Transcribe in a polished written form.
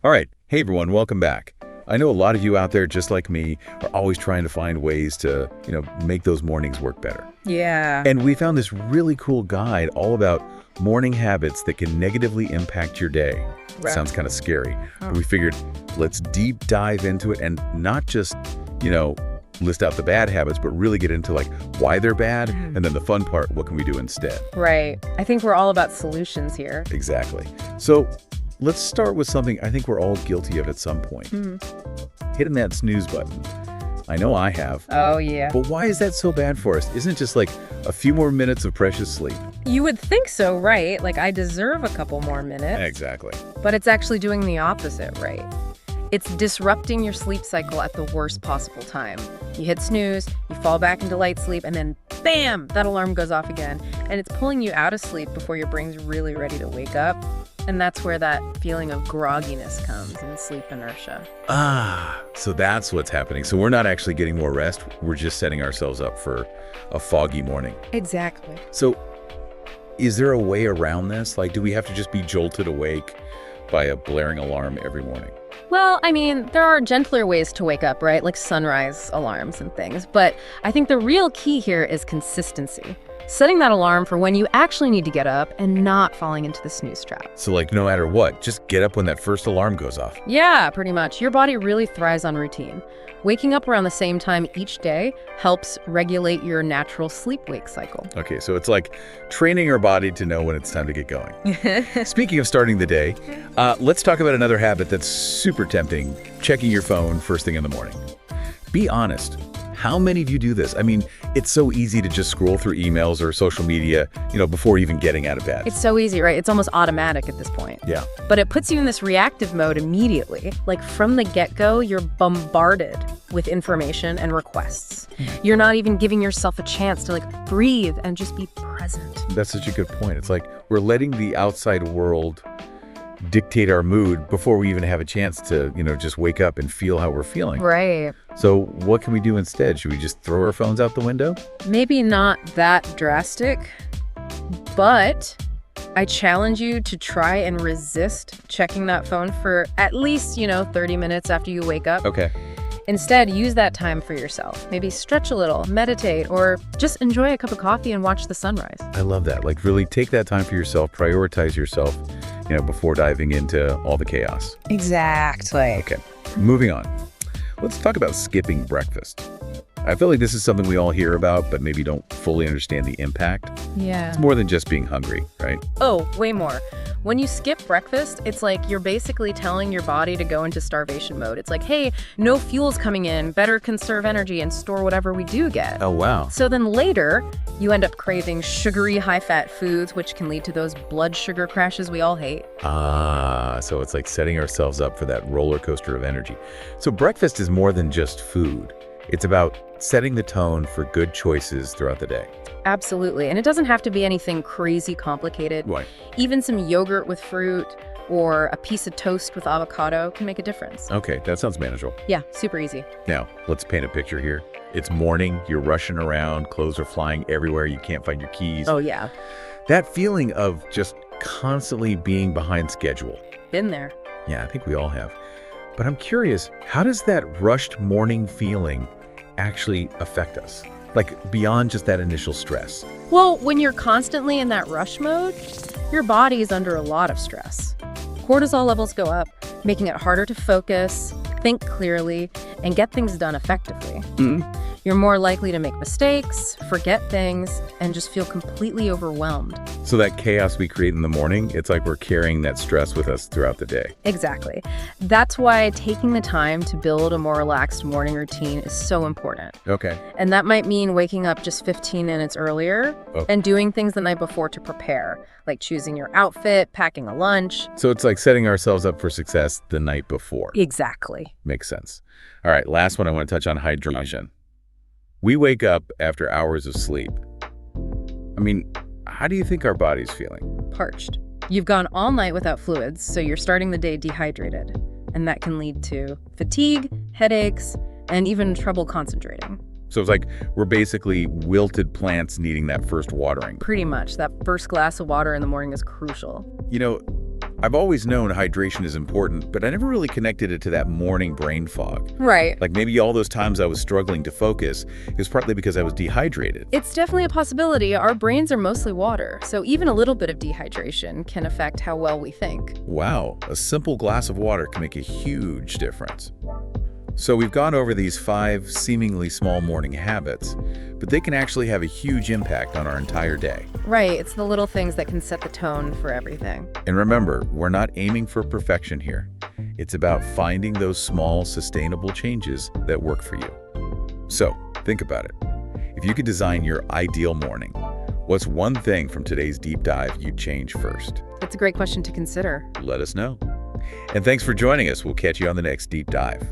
All right. Hey, everyone. Welcome back. I know a lot of you out there, just like me, are always trying to find ways to, make those mornings work better. Yeah. And we found this really cool guide all about morning habits that can negatively impact your day. Right. Sounds kind of scary. But we figured let's deep dive into it and not just, list out the bad habits, but really get into why they're bad. And then the fun part, what can we do instead? Right. I think we're all about solutions here. Exactly. So let's start with something I think we're all guilty of at some point. Hitting that snooze button. I know I have. Oh, yeah. But why is that so bad for us? Isn't it just a few more minutes of precious sleep? You would think so, right? I deserve a couple more minutes. Exactly. But it's actually doing the opposite, right? It's disrupting your sleep cycle at the worst possible time. You hit snooze, you fall back into light sleep, and then bam, that alarm goes off again. And it's pulling you out of sleep before your brain's really ready to wake up. And that's where that feeling of grogginess comes and sleep inertia. So that's what's happening. So we're not actually getting more rest. We're just setting ourselves up for a foggy morning. Exactly. So is there a way around this? Do we have to just be jolted awake by a blaring alarm every morning? Well, there are gentler ways to wake up, right? Like sunrise alarms and things. But I think the real key here is consistency. Setting that alarm for when you actually need to get up and not falling into the snooze trap. So no matter what, just get up when that first alarm goes off. Yeah, pretty much. Your body really thrives on routine. Waking up around the same time each day helps regulate your natural sleep-wake cycle. Okay, so it's like training our body to know when it's time to get going. Speaking of starting the day, let's talk about another habit that's super tempting, checking your phone first thing in the morning. Be honest. How many of you do this? It's so easy to just scroll through emails or social media, before even getting out of bed. It's so easy, right? It's almost automatic at this point. Yeah. But it puts you in this reactive mode immediately. From the get-go, you're bombarded with information and requests. You're not even giving yourself a chance to breathe and just be present. That's such a good point. It's we're letting the outside world dictate our mood before we even have a chance to, just wake up and feel how we're feeling. Right. So what can we do instead? Should we just throw our phones out the window? Maybe not that drastic, but I challenge you to try and resist checking that phone for at least, 30 minutes after you wake up. Okay. Instead, use that time for yourself. Maybe stretch a little, meditate, or just enjoy a cup of coffee and watch the sunrise. I love that. Really take that time for yourself, prioritize yourself, before diving into all the chaos. Exactly. Okay, moving on. Let's talk about skipping breakfast. I feel like this is something we all hear about, but maybe don't fully understand the impact. Yeah. It's more than just being hungry, right? Oh, way more. When you skip breakfast, it's you're basically telling your body to go into starvation mode. It's hey, no fuel's coming in, better conserve energy and store whatever we do get. Oh, wow. So then later, you end up craving sugary, high-fat foods, which can lead to those blood sugar crashes we all hate. So it's setting ourselves up for that roller coaster of energy. So breakfast is more than just food. It's about setting the tone for good choices throughout the day. Absolutely. And it doesn't have to be anything crazy complicated. Right. Even some yogurt with fruit or a piece of toast with avocado can make a difference. Okay, that sounds manageable. Yeah, super easy. Now, let's paint a picture here. It's morning, you're rushing around, clothes are flying everywhere, you can't find your keys. Oh, yeah. That feeling of just constantly being behind schedule. Been there. Yeah, I think we all have. But I'm curious, how does that rushed morning feeling actually affect us? Beyond just that initial stress. Well, when you're constantly in that rush mode, your body is under a lot of stress. Cortisol levels go up, making it harder to focus, think clearly, and get things done effectively. You're more likely to make mistakes, forget things, and just feel completely overwhelmed. So that chaos we create in the morning, it's we're carrying that stress with us throughout the day. Exactly. That's why taking the time to build a more relaxed morning routine is so important. Okay. And that might mean waking up just 15 minutes earlier and doing things the night before to prepare, like choosing your outfit, packing a lunch. So it's setting ourselves up for success the night before. Exactly. Makes sense. All right, last one I want to touch on hydration. We wake up after hours of sleep. How do you think our body's feeling? Parched. You've gone all night without fluids, so you're starting the day dehydrated. And that can lead to fatigue, headaches, and even trouble concentrating. So it's we're basically wilted plants needing that first watering. Pretty much. That first glass of water in the morning is crucial. I've always known hydration is important, but I never really connected it to that morning brain fog. Right. Like maybe all those times I was struggling to focus is partly because I was dehydrated. It's definitely a possibility. Our brains are mostly water, so even a little bit of dehydration can affect how well we think. Wow, a simple glass of water can make a huge difference. So we've gone over these 5 seemingly small morning habits, but they can actually have a huge impact on our entire day. Right, it's the little things that can set the tone for everything. And remember, we're not aiming for perfection here. It's about finding those small, sustainable changes that work for you. So, think about it. If you could design your ideal morning, what's one thing from today's deep dive you'd change first? It's a great question to consider. Let us know. And thanks for joining us. We'll catch you on the next deep dive.